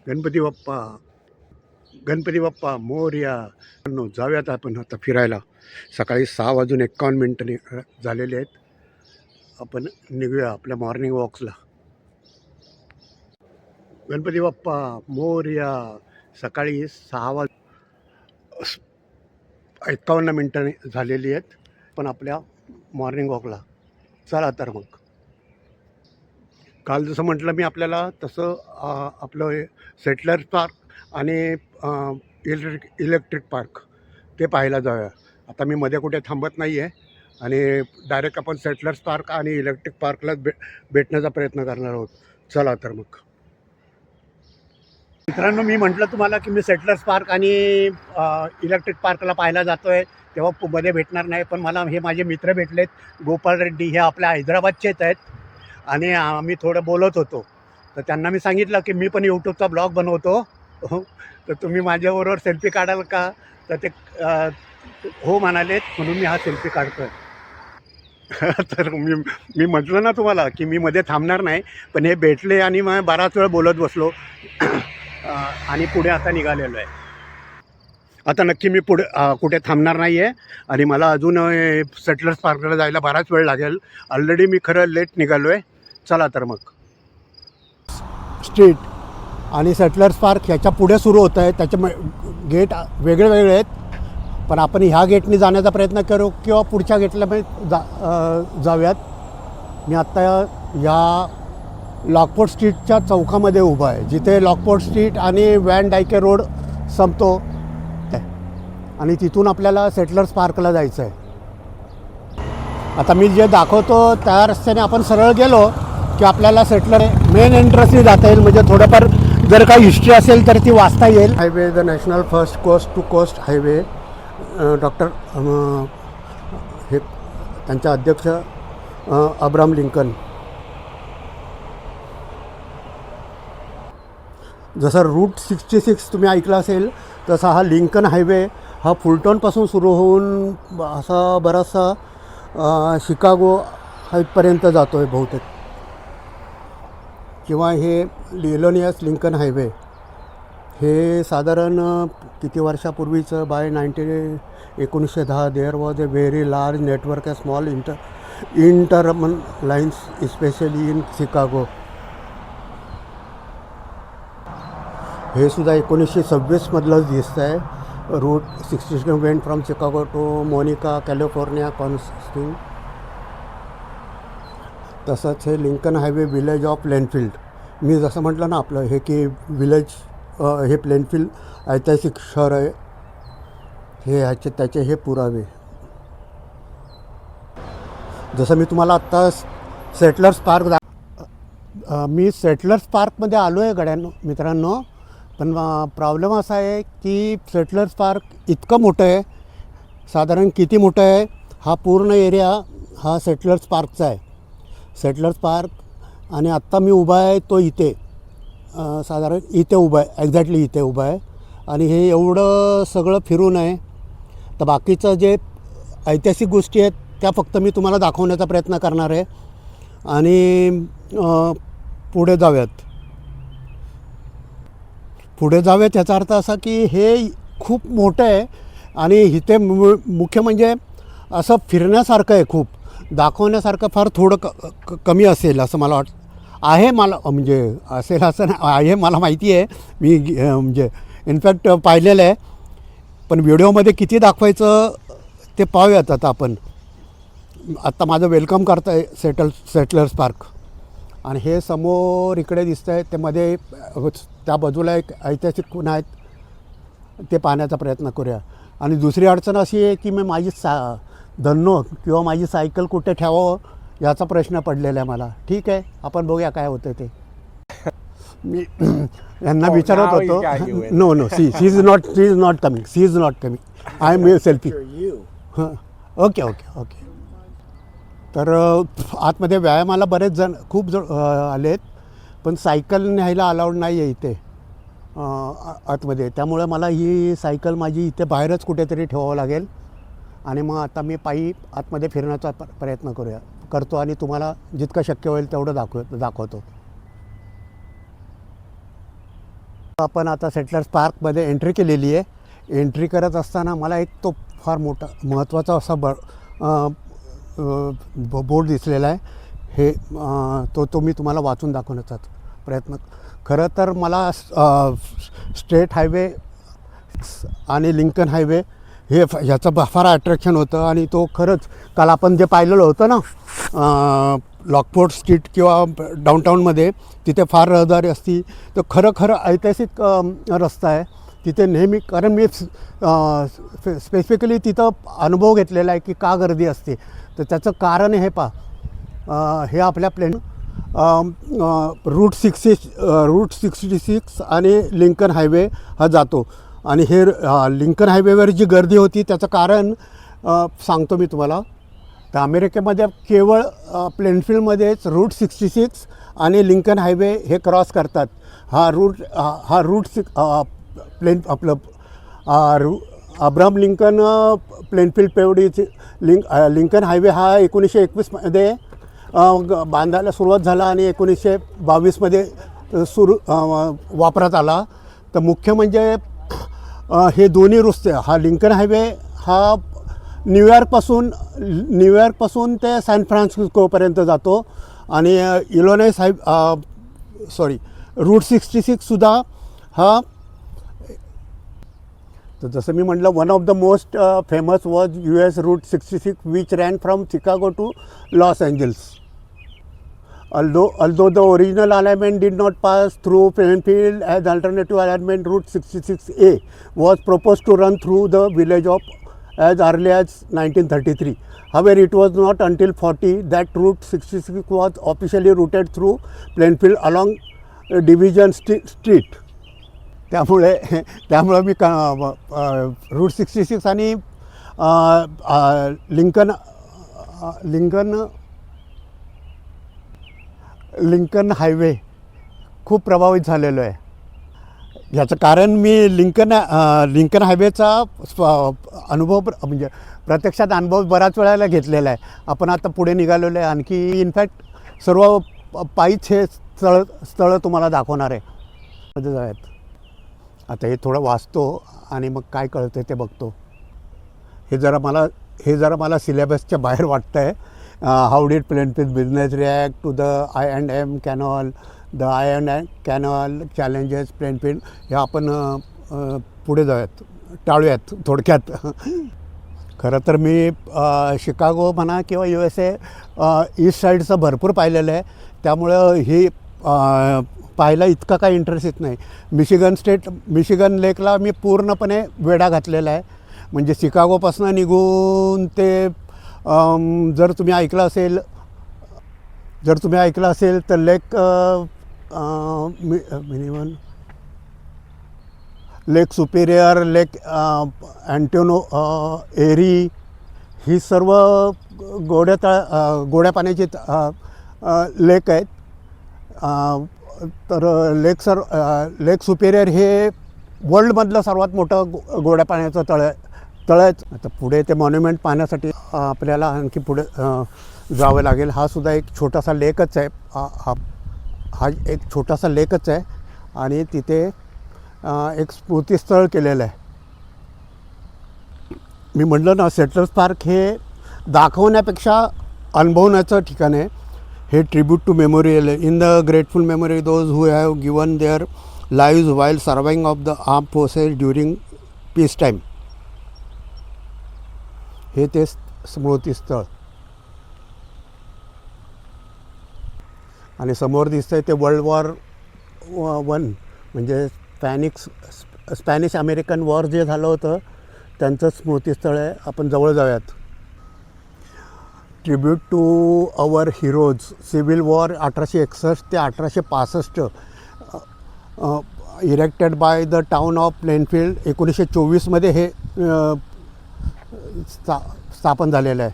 गणपती बाप्पा गणपती बाप्पा मोरया. जाऊयात आपण आता फिरायला. सकाळी 6:51 झालेले आहेत. आपण निघूया आपल्या मॉर्निंग वॉक्सला. गणपती बाप्पा मोरया. सकाळी 6:51 झालेली आहेत पण आपल्या मॉर्निंग वॉकला. चला तर मग. काल जसं म्हटलं मी आपल्याला तसं आपलं सेटलर्स पार्क आणि इलेक्ट्रिक पार्क ते पाहायला जाऊया. आता मी मध्ये कुठे थांबत नाही आहे आणि डायरेक्ट आपण सेटलर्स पार्क आणि इलेक्ट्रिक पार्कलाच भेटण्याचा प्रयत्न करणार आहोत. चला तर मग. मित्रांनो, मी म्हटलं तुम्हाला की मी सेटलर्स पार्क आणि इलेक्ट्रिक पार्कला पाहायला जातो आहे, तेव्हा मध्ये भेटणार नाही. पण मला हे माझे मित्र भेटलेत. गोपाल रेड्डी हे आपल्या हैदराबादचेच आहेत आणि आम्ही थोडं बोलत होतो. तर त्यांना मी सांगितलं की मी पण यूट्यूबचा ब्लॉग बनवतो, तर तुम्ही माझ्याबरोबर सेल्फी काढाल का? तर ते हो म्हणालेत, म्हणून मी हा सेल्फी काढतो आहे. तर मी म्हटलं ना तुम्हाला की मी मध्ये थांबणार नाही. पण हे भेटले आणि मग बराच वेळ बोलत बसलो. आणि पुढे आता निघालेलो आहे. आता नक्की मी पुढे कुठे थांबणार नाही आहे आणि मला अजून सेटलर्स पार्कला जायला बराच वेळ लागेल. ऑलरेडी मी खरं लेट निघालो आहे. चला तर मग. स्ट्रीट आणि सेटलर्स पार्क ह्याच्या पुढे सुरू होतं आहे. त्याचे गेट वेगळे वेगळे आहेत. पण आपण ह्या गेटने जाण्याचा प्रयत्न करू किंवा पुढच्या गेटला जाऊयात. मी आत्ता या लॉकपोर्ट स्ट्रीटच्या चौकामध्ये उभा आहे, जिथे लॉकपोर्ट स्ट्रीट आणि वॅन डायके रोड संपतो आणि तिथून आपल्याला सेटलर्स पार्कला जायचं आहे. आता मी जे दाखवतो त्या रस्त्याने आपण सरळ गेलो की आपल्याला सेटलर मेन एंट्रन्सनी जाता येईल. म्हणजे थोडंफार जर काही हिस्ट्री असेल तर ती वाचता येईल. Highway the national first coast to coast highway. Doctor हे त्यांच्या अध्यक्ष अब्राहम लिंकन. जसं रूट 66 तुम्ही ऐकलं असेल तसा हा लिंकन हायवे हा फुलटॉनपासून सुरू होऊन असा बराचसा शिकागो हाईटपर्यंत जातो आहे बहुतेक. किंवा हे इलिनॉयस लिंकन हायवे हे साधारण किती वर्षापूर्वीचं by 1910 there was a very large network a small interurban lines especially in Chicago. हे सुद्धा 1926मधलंच दिसतं आहे. Route 66 went from Chicago to Monica California coasting. तसंच हे Lincoln highway village of Plainfield. मी जसं म्हटलं ना आपलं हे की विलेज हे प्लेनफील्ड ऐतिहासिक शहर आहे. हे त्याचे हे पुरावे. जसं मी तुम्हाला आत्ता सेटलर्स पार्क मी सेटलर्स पार्कमध्ये आलो आहे मित्रांनो. पण प्रॉब्लेम असा आहे की सेटलर्स पार्क इतकं मोठं आहे. साधारण किती मोठं आहे? हा पूर्ण एरिया हा सेटलर्स पार्कचा आहे. सेटलर्स पार्क आणि आत्ता मी उभा आहे तो इथे साधारण इथे उभा आहे. एक्झॅक्टली इथे उभा आहे आणि हे एवढं सगळं फिरून आहे. तर बाकीचं जे ऐतिहासिक गोष्टी आहेत त्या फक्त मी तुम्हाला दाखवण्याचा प्रयत्न करणार आहे. आणि पुढे जाऊयात याचा अर्थ असा की हे खूप मोठं आहे आणि इथे मुख्य म्हणजे असं फिरण्यासारखं आहे. खूप दाखवण्यासारखं फार थोडं कमी असेल असं मला वाटतं आहे. मला म्हणजे असेल असं नाही आहे, मला माहिती आहे. मी म्हणजे इनफॅक्ट पाहिलेलं आहे. पण व्हिडिओमध्ये किती दाखवायचं ते पाहूयात आता आपण. आत्ता माझं वेलकम करतं आहे सेटलर्स पार्क. आणि हे समोर इकडे दिसतं आहे ते मध्ये त्या बाजूला एक ऐतिहासिक खूण आहेत, ते पाहण्याचा प्रयत्न करूया. आणि दुसरी अडचण अशी आहे की मी माझी धन्नो किंवा माझी सायकल कुठे ठेवावं याचा प्रश्न पडलेला आहे मला. ठीक आहे, आपण बघूया काय होतं ते. मी यांना विचारत होतो. No she is not coming. I am selfie. Okay. तर आतमध्ये व्यायामाला बरेच जण खूप आलेत, पण सायकल न्यायला अलाउड नाही आहे इथे आतमध्ये. त्यामुळे मला ही सायकल माझी इथे बाहेरच कुठेतरी ठेवावं लागेल. आणि मग आता मी पायी आतमध्ये फिरण्याचा प्रयत्न करतो आणि तुम्हाला जितकं शक्य होईल तेवढं दाखवतो. आपण आता सेटलर्स पार्कमध्ये एंट्री केलेली आहे. एंट्री करत असताना मला एक तो फार मोठा महत्त्वाचा असा बोर्ड दिसलेला आहे. हे तो मी तुम्हाला वाचून दाखवण्याचा प्रयत्न. खरं तर मला स्टेट हायवे आणि लिंकन हायवे हे ह्याचं फार अट्रॅक्शन होतं. आणि तो खरंच काल आपण जे पाहिलेलं होतं ना लॉकपोर्ट स्ट्रीट किंवा डाऊनटाऊनमध्ये, तिथे फार रहदारी असती. तर खरं ऐतिहासिक रस्ता आहे तिथे नेहमी. कारण मी स्पेसिफिकली तिथं अनुभव घेतलेला आहे की का गर्दी असते. तर त्याचं कारण हे हे आपल्या रूट 66 आणि लिंकन हायवे हा जातो. आणि हे लिंकन हायवेवर जी गर्दी होती त्याचं कारण सांगतो मी तुम्हाला. तर अमेरिकेमध्ये केवळ प्लेनफील्डमध्येच रूट 66 आणि लिंकन हायवे हे क्रॉस करतात. हा रूट आपलं अब्राहम लिंकन प्लेनफील्ड पेवडीची लिंकन हायवे हा 1921मध्ये बांधायला सुरुवात झाला आणि 1922मध्ये वापरात आला. तर मुख्य म्हणजे हे दोन्ही रस्ते, हा लिंकन हायवे हा न्यूयॉर्कपासून ते सॅन फ्रान्सिस्कोपर्यंत जातो. आणि इलिनॉयस रूट 66सुद्धा हा. तर जसं मी म्हटलं, one of the most famous was US route 66 which ran from Chicago to Los Angeles. Although the original alignment did not pass through Plainfield, as alternative alignment Route 66A was proposed to run through the village of as early as 1933. However, it was not until 40 that Route 66 was officially routed through Plainfield along Division Street. त्यामुळे मी route 66 आणि Lincoln highway खूप प्रभावित झालेलो आहे. याचं कारण मी Lincoln हायवेचा अनुभव म्हणजे प्रत्यक्षात अनुभव बऱ्याच वेळेला घेतलेला आहे. आपण आता पुढे निघालेलो आहे. आणखी इनफॅक्ट सर्व पायीच हे स्थळं तुम्हाला दाखवणार आहे. मध्ये जाऊयात. आता हे थोडं वाचतो आणि मग काय कळतं ते बघतो. हे जरा मला सिलेबसच्या बाहेर वाटतं आहे. How did Plainfield business react to the I&M canal, the I&M canal challenges Plainfield. हे आपण पुढे जाऊयात, टाळूयात थोडक्यात. खरं तर मी शिकागो म्हणा किंवा USA ईस्ट साईडचं भरपूर पाहिलेलं आहे. त्यामुळं ही पाहायला इतका काही इंटरेस्ट येत नाही. मिशिगन लेकला मी पूर्णपणे वेढा घातलेला आहे. म्हणजे शिकागोपासून निघून ते जर तुम्ही ऐकलं असेल तर मिनिमम लेक सुपिरियर, लेक अँटोनो, एरी, ही सर्व गोड्या पाण्याची लेक आहेत. तर लेक सुपिरियर हे वर्ल्डमधलं सर्वात मोठं गोड्या पाण्याचं तळ आहे. आता पुढे ते मॉन्युमेंट पाहण्यासाठी आपल्याला आणखी पुढे जावं लागेल. हा सुद्धा एक छोटासा लेकच आहे. हा एक छोटासा लेकच आहे आणि तिथे एक स्मृतीस्थळ केलेलं आहे. मी म्हटलं ना, सेटलर्स पार्क हे दाखवण्यापेक्षा अनुभवण्याचं ठिकाण आहे. हे tribute to memorial in the grateful memory those who have given their lives while serving of the arm forces during peace time. हे ते स्मृतीस्थळ. आणि समोर दिसतंय ते वर्ल्ड वॉर I म्हणजे स्पॅनिश अमेरिकन वॉर जे झालं होतं त्यांचं स्मृतीस्थळ आहे. आपण जवळ जाऊयात. Tribute to our heroes, civil war 1861 ते 1865 erected by the town of Plainfield. 1924मध्ये हे स्थापन झालेलं आहे.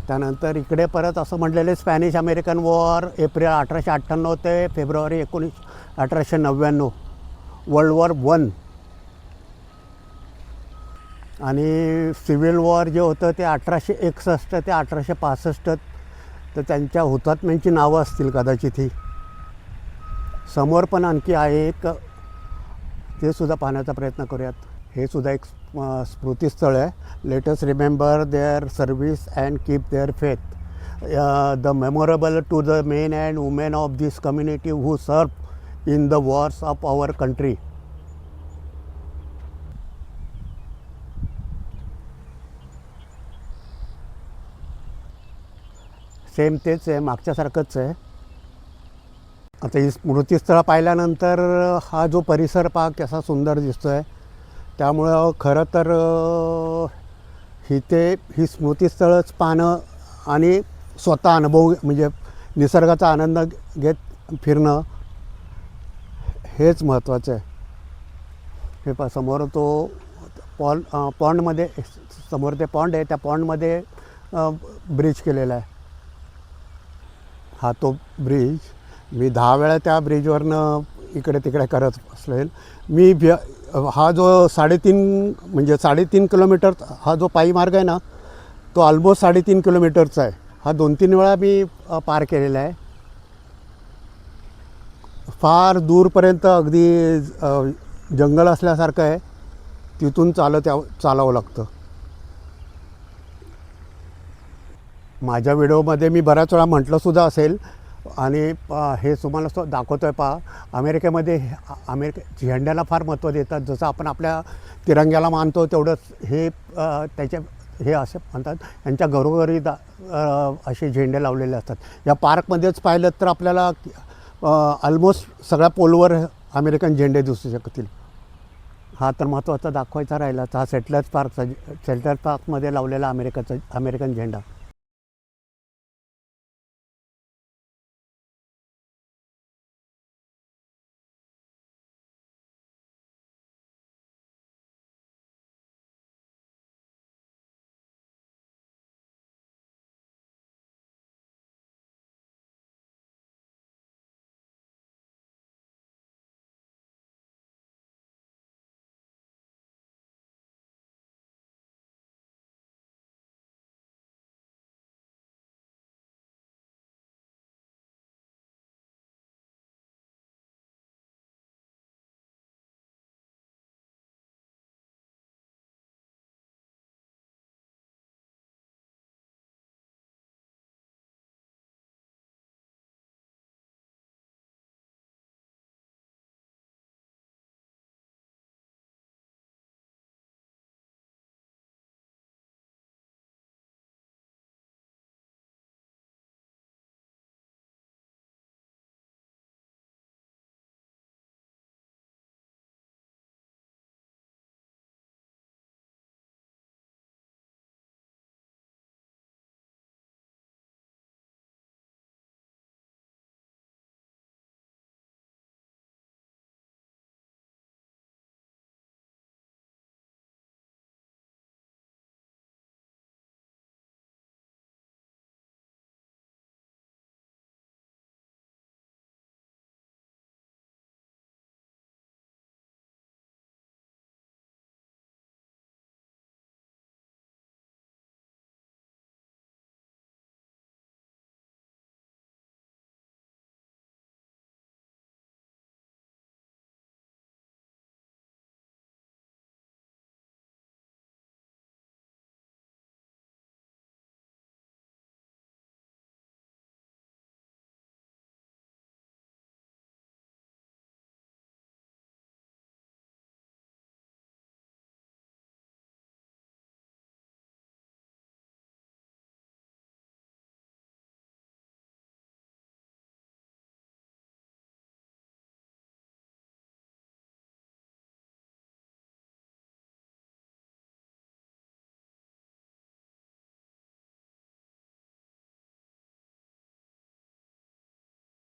त्यानंतर इकडे परत असं म्हटलेलं स्पॅनिश अमेरिकन वॉर एप्रिल 1898 ते फेब्रुवारी 1899. वर्ल्ड वॉर I आणि सिव्हिल वॉर जे होतं ते 1861 ते 1865. तर त्यांच्या हुतात्म्यांची नावं असतील कदाचित ही. समोर पण आणखी आहे एक ते सुद्धा पाहण्याचा प्रयत्न करूयात. हे सुद्धा एक स्मृतीस्थळ आहे. Let us remember their service and keep their faith. The memorable to the men and women of this community who serve in the wars of our country. Same तेच आहे, मागच्यासारखंच आहे. आता ही स्मृतीस्थळं पाहिल्यानंतर हा जो परिसर पहा कसा सुंदर दिसतो आहे. त्यामुळं खरं तर ही स्मृतीस्थळंच पाहणं आणि स्वतः अनुभव म्हणजे निसर्गाचा आनंद घेत फिरणं हेच महत्त्वाचं आहे. हे पहा समोर तो पॉन्डमध्ये समोर ते पॉन्ड आहे, त्या पॉन्डमध्ये ब्रिज केलेला आहे. हा तो ब्रिज मी 10 वेळा त्या ब्रिजवरनं इकडे तिकडे करत असेल. हा जो 3.5 किलोमीटर हा जो पायी मार्ग आहे ना, तो ऑलमोस्ट 3.5 किलोमीटरचा आहे. हा 2-3 वेळा मी पार केलेला आहे. फार दूरपर्यंत अगदी जंगल असल्यासारखं आहे. तिथून चालावं लागतं. माझ्या व्हिडिओमध्ये मी बऱ्याच वेळा म्हटलंसुद्धा असेल आणि हे तुम्हाला दाखवतो आहे पहा. अमेरिकेमध्ये झेंड्याला फार महत्त्व देतात. जसं आपण आपल्या तिरंग्याला मानतो तेवढंच हे हे असे म्हणतात. यांच्या घरोघरी असे झेंडे लावलेले असतात. या पार्कमध्येच पाहिलं तर आपल्याला ऑलमोस्ट सगळ्या पोलवर अमेरिकन झेंडे दिसू शकतील. हा तर महत्त्वाचा दाखवायचा राहिला. हा सेटलर्स पार्कमध्ये लावलेला अमेरिकन झेंडा.